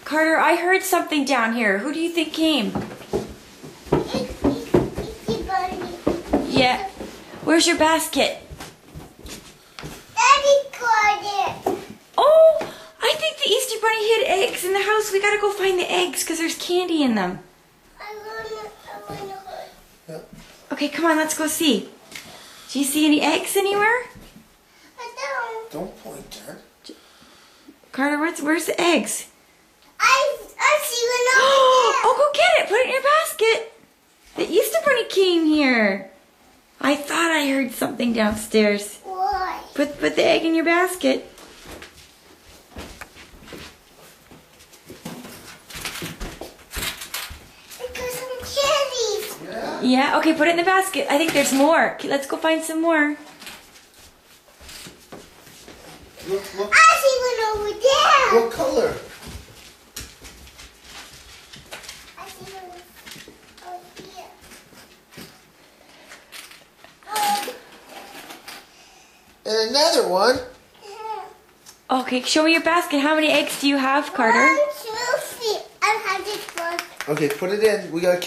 Carter, I heard something down here. Who do you think came? It's Bunny. Yeah. Where's your basket? Daddy caught it. Oh, I think the Easter Bunny hid eggs in the house. We gotta go find the eggs because there's candy in them. I wanna hurt. Yep. Okay, come on, let's go see. Do you see any eggs anywhere? I Don't point there. Carter, where's the eggs? I see one over there. Oh, go get it. Put it in your basket. The Easter Bunny came here. I thought I heard something downstairs. Why? Put the egg in your basket. Because some candies. Yeah. Yeah, okay, put it in the basket. I think there's more. Okay, let's go find some more. Look. I see one over there. What color? I see one over here. And another one. Okay, show me your basket. How many eggs do you have, Carter? 1, 2, 3. I have this one. Okay, put it in. We gotta keep